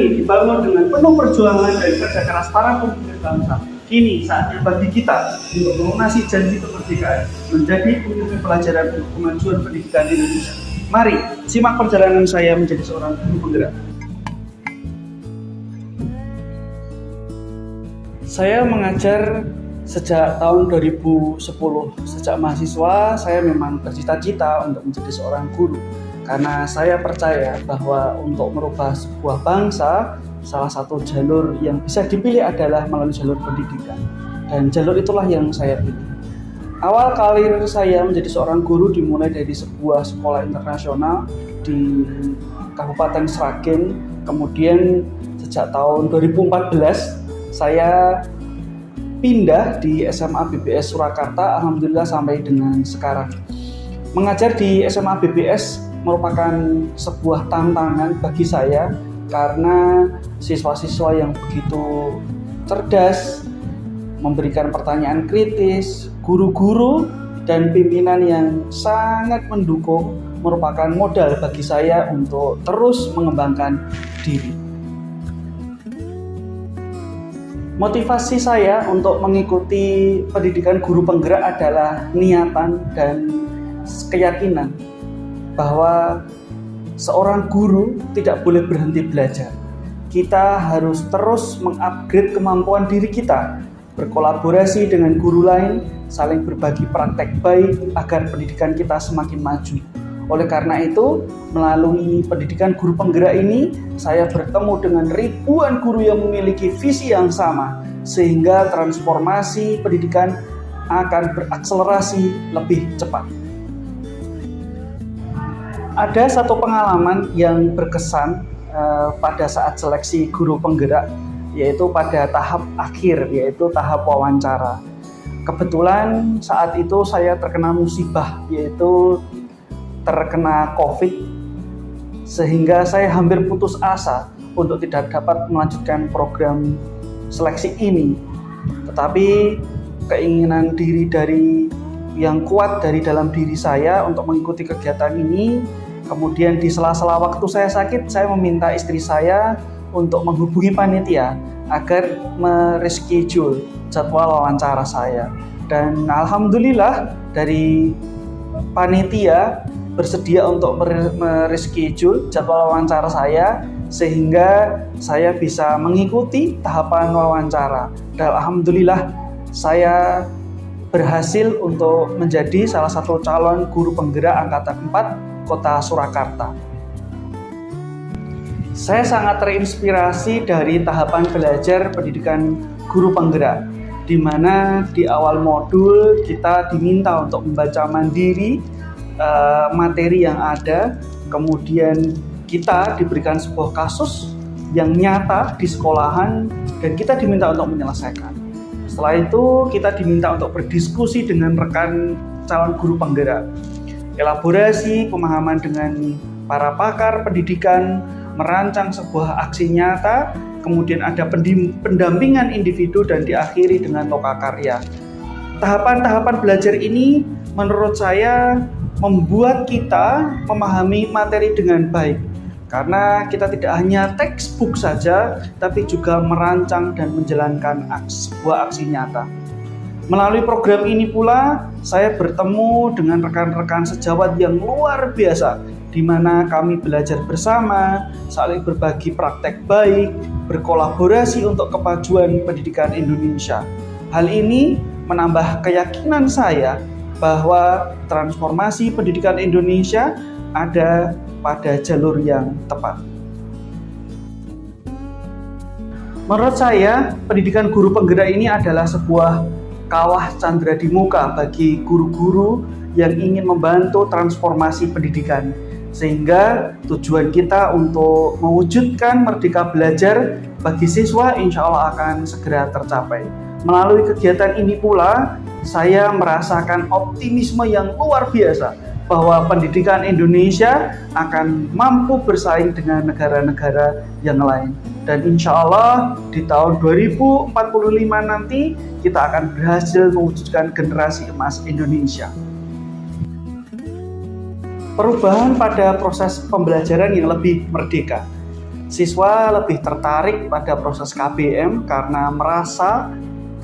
ini dibangun dengan penuh perjuangan dan kerja keras para pemimpin bangsa. Kini saatnya bagi kita untuk melunasi janji kemerdekaan, menjadi pemimpin pelajaran untuk kemajuan pendidikan Indonesia. Mari simak perjalanan saya menjadi seorang guru penggerak. Saya mengajar sejak tahun 2010. Sejak mahasiswa, saya memang bercita-cita untuk menjadi seorang guru. Karena saya percaya bahwa untuk merubah sebuah bangsa, salah satu jalur yang bisa dipilih adalah melalui jalur pendidikan. Dan jalur itulah yang saya pilih. Awal karir saya menjadi seorang guru dimulai dari sebuah sekolah internasional di Kabupaten Sragen. Kemudian sejak tahun 2014, saya pindah di SMA BBS Surakarta, alhamdulillah sampai dengan sekarang. Mengajar di SMA BBS merupakan sebuah tantangan bagi saya karena siswa-siswa yang begitu cerdas, memberikan pertanyaan kritis, guru-guru dan pimpinan yang sangat mendukung merupakan modal bagi saya untuk terus mengembangkan diri. Motivasi saya untuk mengikuti pendidikan guru penggerak adalah niatan dan keyakinan bahwa seorang guru tidak boleh berhenti belajar. Kita harus terus mengupgrade kemampuan diri kita, berkolaborasi dengan guru lain, saling berbagi praktek baik agar pendidikan kita semakin maju. Oleh karena itu, melalui pendidikan guru penggerak ini, saya bertemu dengan ribuan guru yang memiliki visi yang sama, sehingga transformasi pendidikan akan berakselerasi lebih cepat. Ada satu pengalaman yang berkesan pada saat seleksi guru penggerak, yaitu pada tahap akhir, yaitu tahap wawancara. Kebetulan saat itu saya terkena musibah, yaitu terkena COVID, sehingga saya hampir putus asa untuk tidak dapat melanjutkan program seleksi ini. Tetapi keinginan diri dari yang kuat dari dalam diri saya untuk mengikuti kegiatan ini. Kemudian di sela-sela waktu saya sakit, saya meminta istri saya untuk menghubungi panitia agar mereschedule jadwal wawancara saya. Dan alhamdulillah dari panitia bersedia untuk mereschedule jadwal wawancara saya, sehingga saya bisa mengikuti tahapan wawancara. Dan alhamdulillah saya berhasil untuk menjadi salah satu calon guru penggerak angkatan 4 Kota Surakarta. Saya sangat terinspirasi dari tahapan belajar pendidikan guru penggerak, di mana di awal modul kita diminta untuk membaca mandiri materi yang ada, kemudian kita diberikan sebuah kasus yang nyata di sekolahan dan kita diminta untuk menyelesaikan. Setelah itu kita diminta untuk berdiskusi dengan rekan calon guru penggerak, elaborasi pemahaman dengan para pakar pendidikan, merancang sebuah aksi nyata, kemudian ada pendampingan individu dan diakhiri dengan lokakarya. Tahapan-tahapan belajar ini menurut saya membuat kita memahami materi dengan baik, karena kita tidak hanya textbook saja, tapi juga merancang dan menjalankan sebuah aksi nyata. Melalui program ini pula, saya bertemu dengan rekan-rekan sejawat yang luar biasa, di mana kami belajar bersama, saling berbagi praktek baik, berkolaborasi untuk kemajuan pendidikan Indonesia. Hal ini menambah keyakinan saya bahwa transformasi pendidikan Indonesia ada pada jalur yang tepat. Menurut saya, pendidikan guru penggerak ini adalah sebuah kawah candra di muka bagi guru-guru yang ingin membantu transformasi pendidikan, sehingga tujuan kita untuk mewujudkan merdeka belajar bagi siswa insya Allah akan segera tercapai. Melalui kegiatan ini pula, saya merasakan optimisme yang luar biasa bahwa pendidikan Indonesia akan mampu bersaing dengan negara-negara yang lain. Dan insya Allah di tahun 2045 nanti kita akan berhasil mewujudkan generasi emas Indonesia. Perubahan pada proses pembelajaran yang lebih merdeka. Siswa lebih tertarik pada proses KBM karena merasa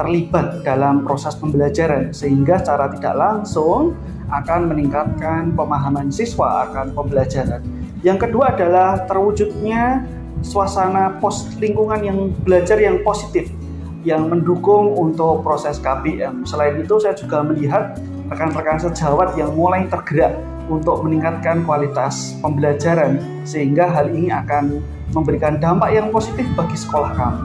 terlibat dalam proses pembelajaran, sehingga secara tidak langsung akan meningkatkan pemahaman siswa akan pembelajaran. Yang kedua adalah terwujudnya suasana lingkungan yang belajar yang positif, yang mendukung untuk proses KBM. Selain itu, saya juga melihat rekan-rekan sejawat yang mulai tergerak untuk meningkatkan kualitas pembelajaran, sehingga hal ini akan memberikan dampak yang positif bagi sekolah kami.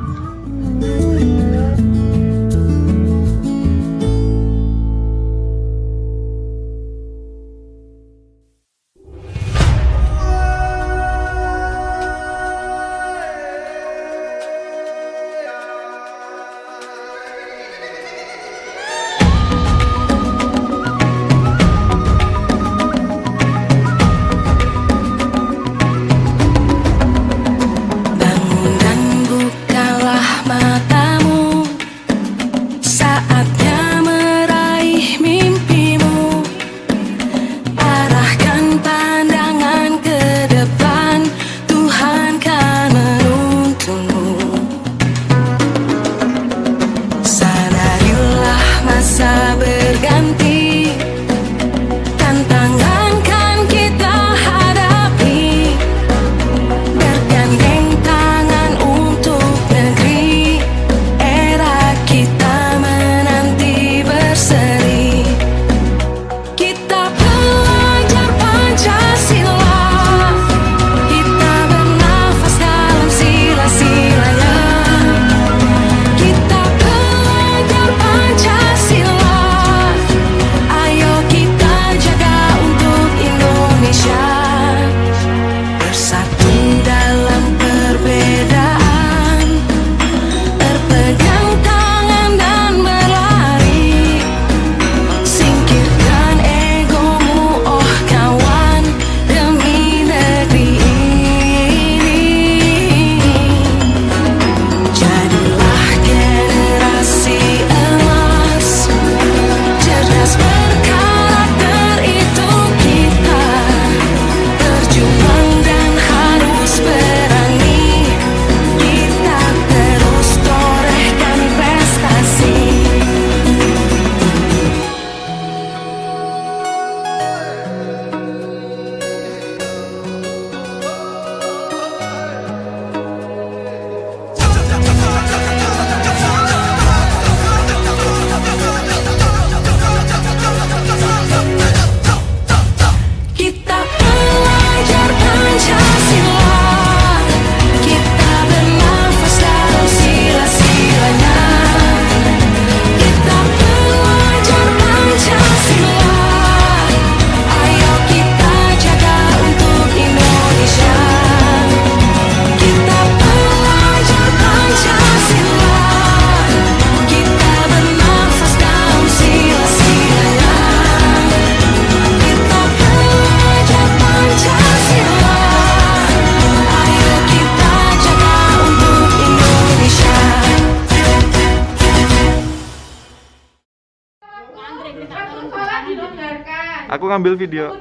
Aku ngambil video.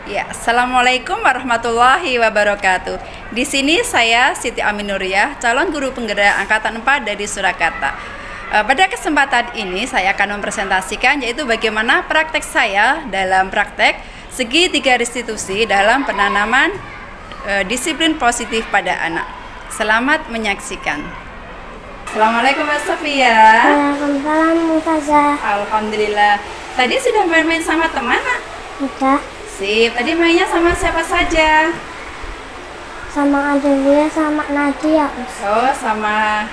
Ya, Assalamualaikum warahmatullahi wabarakatuh. Di sini saya Siti Aminuriah, calon guru penggerak angkatan 4 dari Surakarta. Pada kesempatan ini saya akan mempresentasikan yaitu bagaimana praktek saya dalam praktek segitiga restitusi dalam penanaman disiplin positif pada anak. Selamat menyaksikan. Assalamualaikum Mbak Sofia. Waalaikumsalam Ustazah. Alhamdulillah. Tadi sudah main-main sama teman, Nak? Udah. Sip. Tadi mainnya sama siapa saja? Sama Adewia sama Nadia. Oh, sama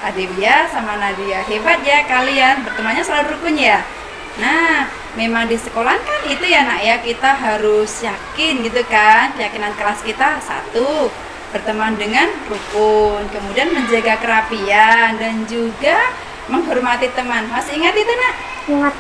Adewia sama Nadia. Hebat ya kalian, bertemannya selalu rukun ya. Nah, memang di sekolah kan itu ya Nak ya, kita harus yakin gitu kan. Keyakinan kelas kita satu, berteman dengan rukun, kemudian menjaga kerapian dan juga menghormati teman. Masih ingat itu Nak? Ingat.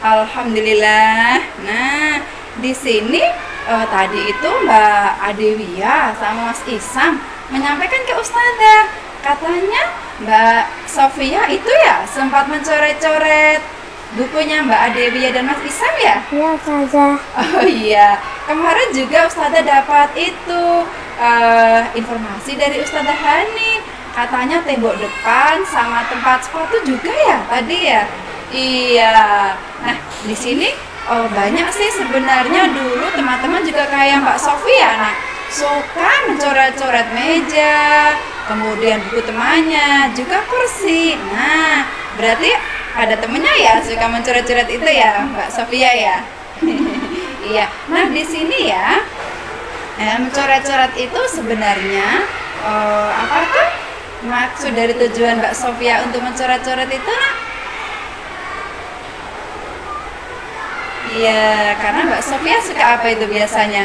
Alhamdulillah. Nah, di sini tadi itu Mbak Adewia sama Mas Isam menyampaikan ke Ustazah, katanya Mbak Sofia itu ya sempat mencoret-coret bukunya Mbak Adewia dan Mas Isam ya? Iya Ustazah. Oh iya, kemarin juga Ustazah dapat itu informasi dari Ustazah Hani, katanya tembok depan sama tempat sepatu juga ya tadi ya. Iya. Nah, di sini banyak sih sebenarnya dulu teman-teman juga kayak Mbak Sofia. Nah, suka mencoret-coret meja, kemudian buku temannya, juga kursi. Nah, berarti ada temennya ya suka mencoret-coret itu ya, Mbak Sofia ya. Iya. Nah, di sini ya, mencoret-coret itu sebenarnya apakah maksud dari tujuan Mbak Sofia untuk mencoret-coret itu, Nak? Iya, karena Mbak Sofia suka apa itu biasanya?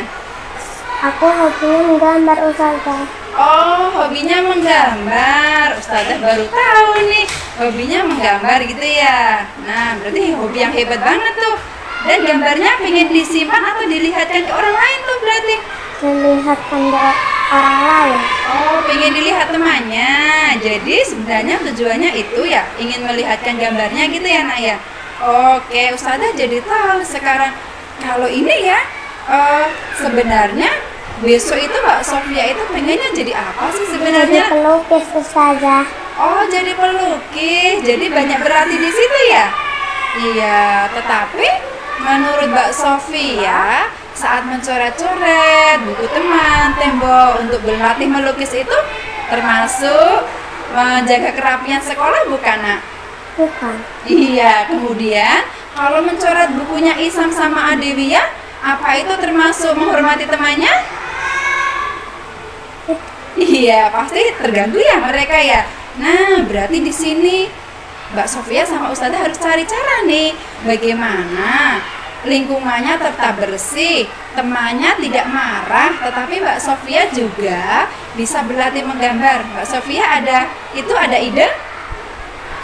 Aku hobinya menggambar Ustazah. Oh, hobinya menggambar. Ustazah baru tahu nih, hobinya menggambar gitu ya. Nah, berarti hobi yang hebat banget tuh. Dan gambarnya pengen disimpan atau dilihatkan ke orang lain tuh berarti? Melihatkan ke orang lain. Oh, pengen dilihat temannya. Jadi sebenarnya tujuannya itu ya, ingin melihatkan gambarnya gitu ya, Nak ya. Oke, Ustazah jadi tahu sekarang. Kalau ini ya, sebenarnya besok itu Mbak Sofia itu pengennya jadi apa sih Jadi sebenarnya? pelukis Ustazah. Oh, jadi pelukis. Jadi banyak berarti di situ ya? Iya, tetapi menurut Mbak Sofia, saat mencoret-coret buku teman, tembok untuk berlatih melukis itu termasuk menjaga kerapian sekolah bukan, Nak? Bukan. Iya, kemudian kalau mencoret bukunya Isam sama Adewia, apa itu termasuk menghormati temannya? Iya, pasti terganggu ya mereka ya. Nah, berarti di sini Mbak Sofia sama Ustazah harus cari cara nih, bagaimana lingkungannya tetap bersih, temannya tidak marah, tetapi Mbak Sofia juga bisa berlatih menggambar. Mbak Sofia ada ide?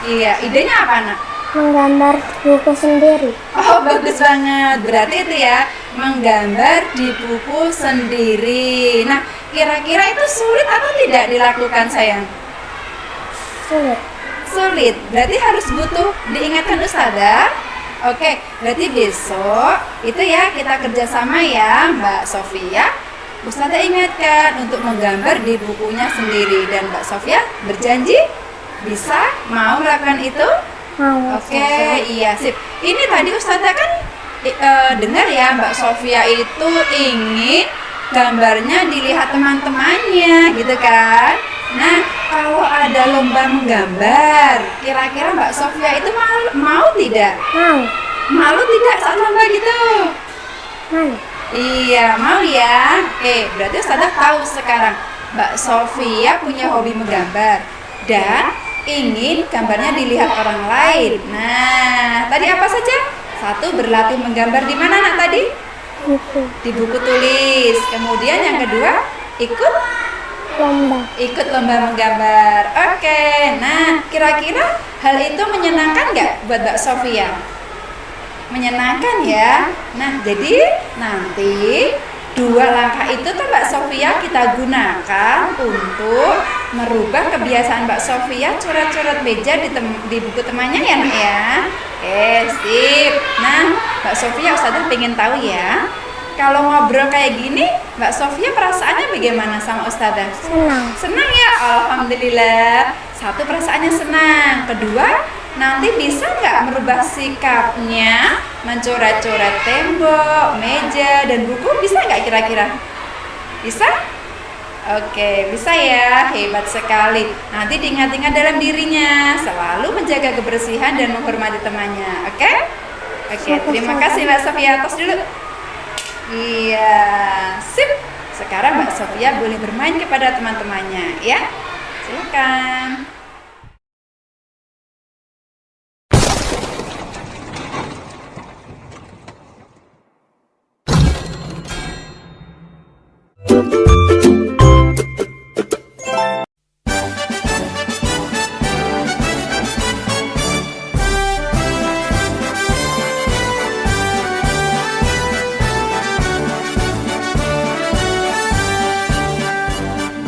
Iya, idenya apa, Nak? Menggambar buku sendiri. Oh, bagus banget. Berarti itu ya, menggambar di buku sendiri. Nah, kira-kira itu sulit atau tidak dilakukan, sayang? Sulit. Sulit. Berarti harus butuh diingatkan Ustazah. Oke, berarti besok itu ya kita kerjasama ya, Mbak Sofia. Ustazah ingatkan untuk menggambar di bukunya sendiri, dan Mbak Sofia berjanji bisa mau melakukan itu. Mau. Oke, iya sip. Ini tadi Ustazah kan dengar ya Mbak Sofia itu ingin gambarnya dilihat teman-temannya gitu kan. Nah, kalau ada lomba menggambar, kira-kira Mbak Sofia itu mau tidak? Mau. Malu tidak saat lomba gitu? Mau. Iya, mau ya. Oke, berarti Ustazah tahu sekarang Mbak Sofia punya hobi menggambar dan ingin gambarnya dilihat orang lain. Nah, tadi apa saja? Satu, berlatih menggambar di mana, Nak, tadi? Buku. Di buku tulis. Kemudian yang kedua, ikut lomba menggambar. Oke. Nah, kira-kira hal itu menyenangkan nggak buat Mbak Sofia? Menyenangkan ya. Nah, jadi nanti 2 langkah itu tuh Mbak Sofia kita gunakan untuk merubah kebiasaan Mbak Sofia coret-coret meja di buku temannya ya, Nak ya. Oke, sip. Nah, Mbak Sofia, Ustazah pengen tahu ya, kalau ngobrol kayak gini, Mbak Sofia perasaannya bagaimana sama Ustazah? Senang. Senang ya, alhamdulillah. Satu, perasaannya senang. Kedua, nanti bisa nggak merubah sikapnya mencoret-coret tembok, meja, dan buku? Bisa nggak kira-kira? Bisa? Oke, bisa ya. Hebat sekali. Nanti diingat-ingat dalam dirinya, selalu menjaga kebersihan dan menghormati temannya. Oke? Oke, terima kasih Mbak Sofia. Tos dulu. Iya, sip. Sekarang Mbak Sofia boleh bermain kepada teman-temannya, ya. Silakan.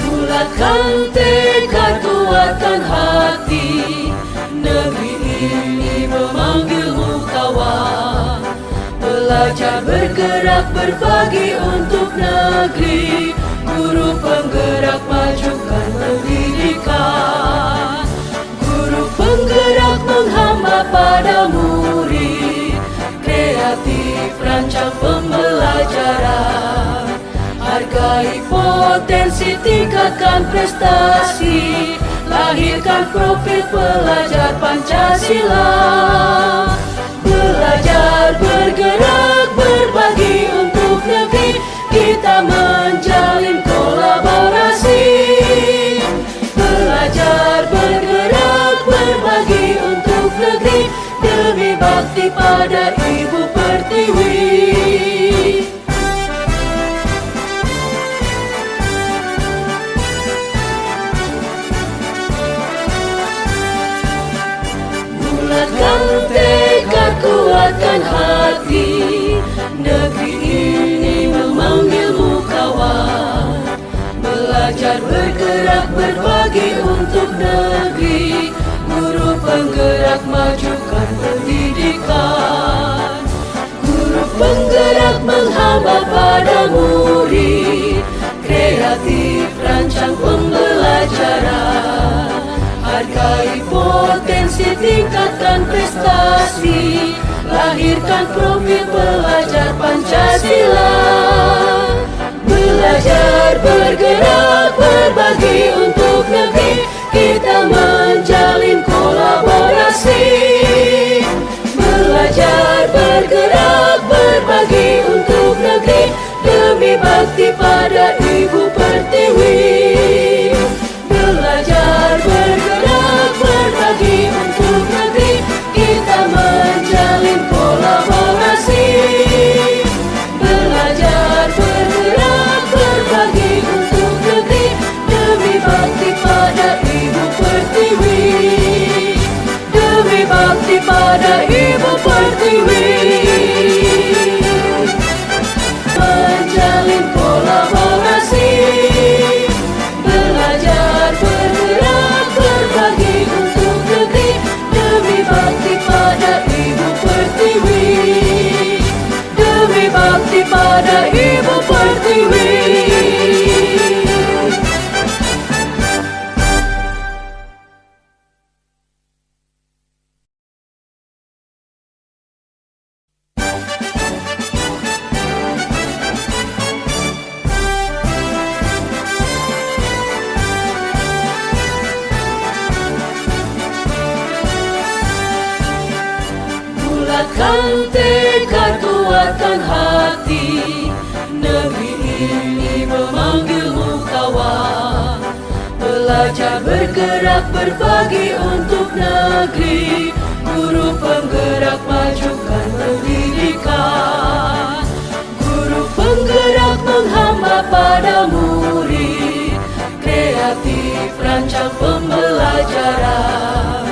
Bulatkan tekad, kuatkan hati, negeri ini memanggilmu kawan. Belajar bergerak berbagi untuk negeri, guru penggerak majukan pendidikan. Guru penggerak menghamba pada murid, kreatif rancang pembelajaran. Hargai potensi, tingkatkan prestasi, lahirkan profil pelajar Pancasila. Belajar bergerak berbagi untuk negeri, kita menjalin kolaborasi. Belajar bergerak berbagi untuk negeri, demi bakti pada Ibu Pertiwi. Bulatkan tekad, kuatkan hati, negeri ini memanggilmu kawan. Belajar bergerak berbagi untuk negeri, guru penggerak majukan pendidikan. Guru penggerak menghamba pada murid, kreatif rancang pembelajaran. Hargai potensi, tingkatkan prestasi, lahirkan profil pelajar Pancasila. Belajar bergerak berbagi untuk negeri, kita menjalin kolaborasi. Belajar bergerak berbagi untuk negeri, demi bakti pada Ibu Pertiwi. Belajar bergerak berbagi untuk negeri, kita menjalin kolaborasi. Belajar bergerak berbagi untuk negeri, demi bakti pada Ibu Pertiwi. Demi bakti pada Ibu Pertiwi. Menjalin kolaborasi. Belajar bergerak berbagi untuk negeri, demi bakti pada Ibu Pertiwi. Demi bakti pada Ibu Pertiwi. Bulatkan tekad, kuatkan hati, negeri ini memanggilmu kawan. Belajar bergerak berbagi untuk negeri, guru penggerak majukan pendidikan. Guru penggerak menghamba pada murid, kreatif rancang pembelajaran.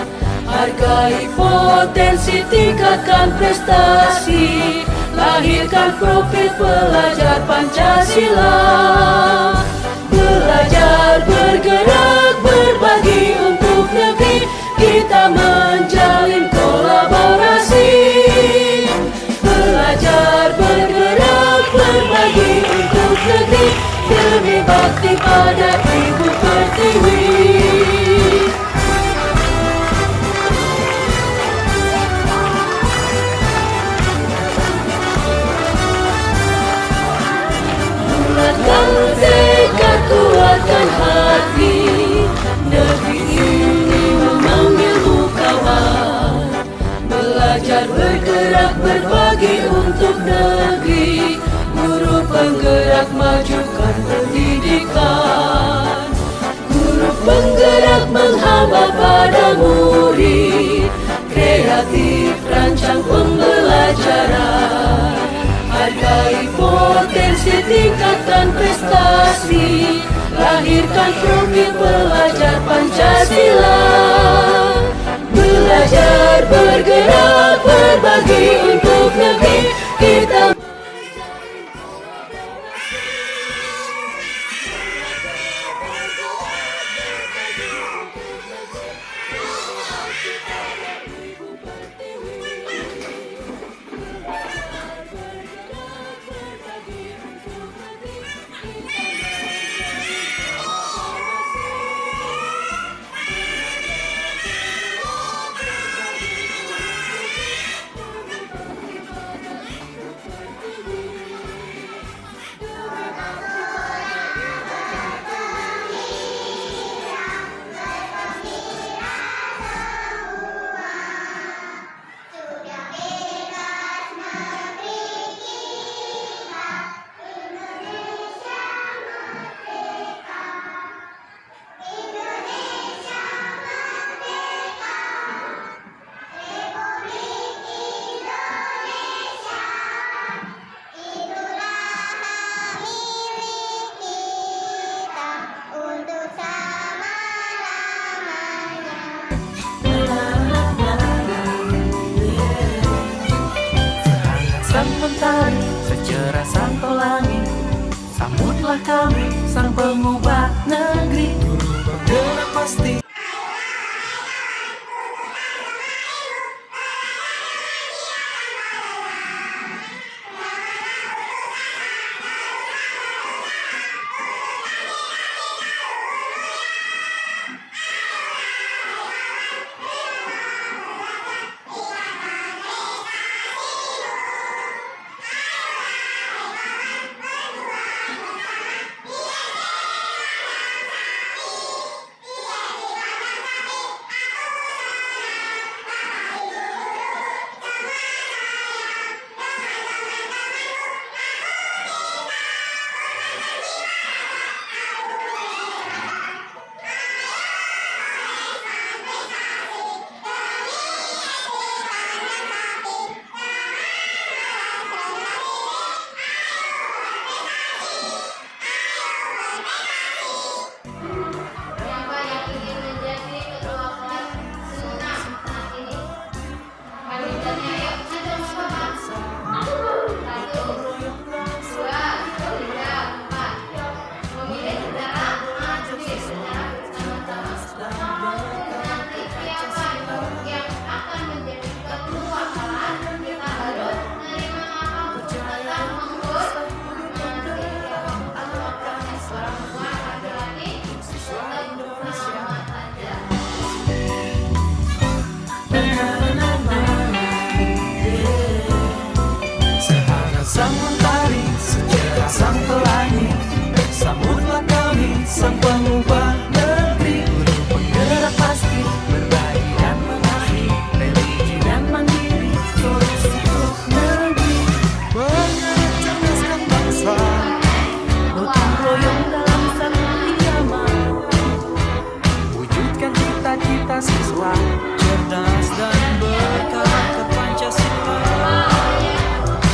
Hargai potensi, tingkatkan prestasi, lahirkan profil pelajar Pancasila. Belajar bergerak berbagi untuk negeri, kita menjalin kolaborasi. Belajar bergerak berbagi untuk negeri, demi bakti pada Ibu Pertiwi. Bulatkan tekad, kuatkan hati, negeri ini memanggilmu kawan. Belajar bergerak berbagi untuk negeri, guru penggerak majukan pendidikan. Guru penggerak menghamba pada murid, kreatif rancang pembelajaran. Hargai potensi, tingkatkan prestasi, lahirkan profil pelajar Pancasila. Belajar bergerak berbagi untuk negeri, kita mentari, secerah sang pelangi. Sambutlah kami, sang pengubah negeri. Guru penggerak pasti. Sang mentari, secerah sang pelangi. Sambutlah kami, sang pengubah negeri. Guru penggerak pasti, berbagi dan mengabdi. Religi dan mandiri, solusi untuk negeri. Bergerak cerdaskan bangsa, gotong royong dalam satu irama. Wujudkan cita-cita siswa, cerdas dan berkarakter Pancasila.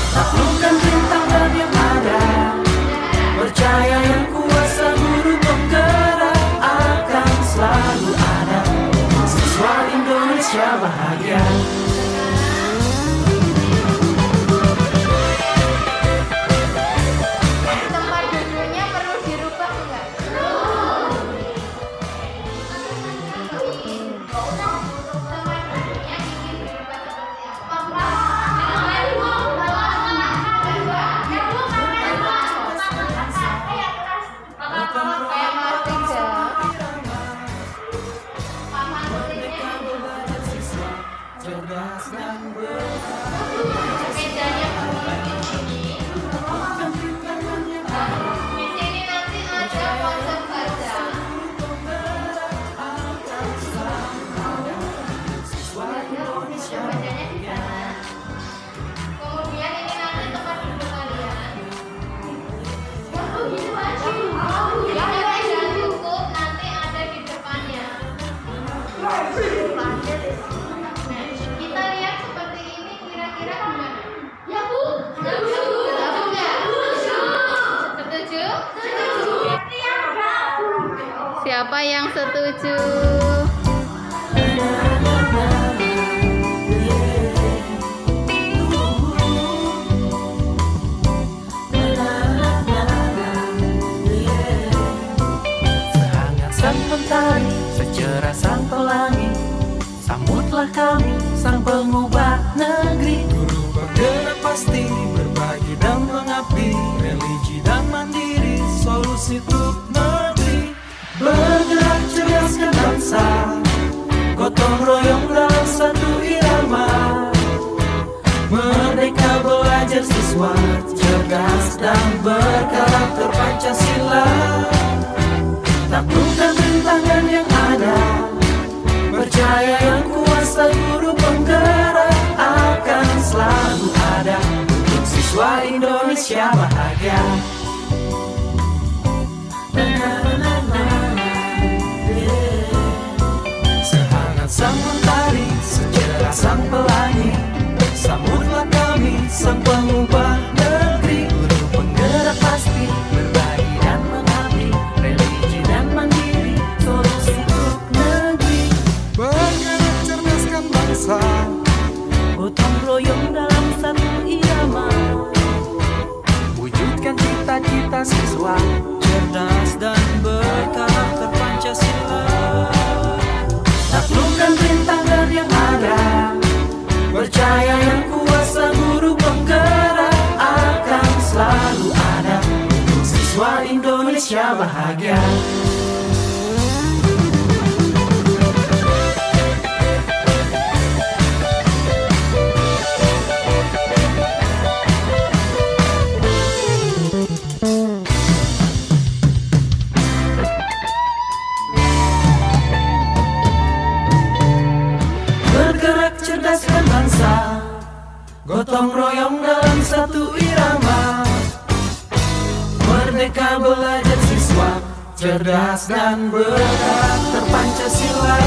Taklukkan rintangan yang ada, percaya yang kuasa guru penggerak akan selalu ada. Siswa Indonesia bahagia. Tempat duduknya perlu dirubah enggak? Cerdas dan Di sini nanti ada konsep baca. Bacanya di sana. Kemudian ini nanti tempat duduk kalian. Jika tidak cukup, nanti ada di depannya. Nah, kita lihat seperti ini kira-kira gimana? Ya Bu, setuju nggak? Setuju? Siapa yang setuju? sehangat sang mentari, secerah sang pelangi. Sambutlah kami, sang pengubah negeri. Guru penggerak pasti, berbagi dan mengabdi. Religi dan mandiri, solusi untuk negeri. Bergerak cerdaskan bangsa, gotong royong dalam satu irama. Merdeka belajar siswa, cerdas dan berkarakter Pancasila. Taklukkan rintangan yang ada, percaya yang kuasa guru penggerak akan selalu ada. Untuk siswa Indonesia bahagia. Sehangat sang mentari, secerah sang pelangi. Sambutlah kami, sang pengubah negeri. Guru penggerak pasti, berbagi dan mengabdi. Religi dan mandiri, solusi untuk negeri. Bergerak cerdaskan bangsa, gotong royong dalam satu irama. Indonesia bahagia. Bergerak cerdaskan bangsa, gotong royong dalam satu irama. Merdeka belajar siswa, cerdas dan bergerak terpancasila.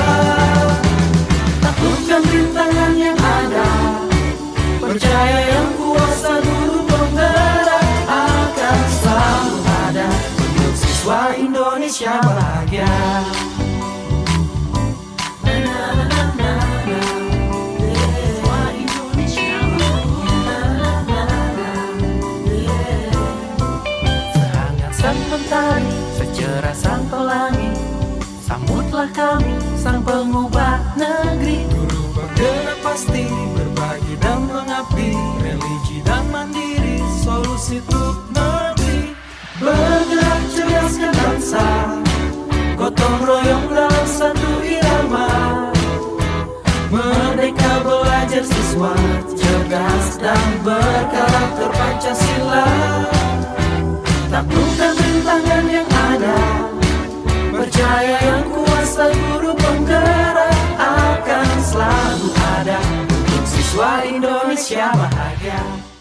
Taklukkan rintangan yang ada, percaya yang kuasa guru penggerak akan selalu ada untuk siswa Indonesia bahagia. Mentari, secerah sang pelangi, sambutlah kami sang pengubah negeri. Guru penggerak pasti berbagi dan mengabdi, religi dan mandiri, solusi untuk negeri. Bergerak cerdaskan bangsa, gotong royong dalam satu irama. Merdeka belajar siswa, cerdas dan berkarakter Pancasila. Taklukkan rintangan yang ada, percaya yang kuasa guru penggerak akan selalu ada untuk siswa Indonesia bahagia.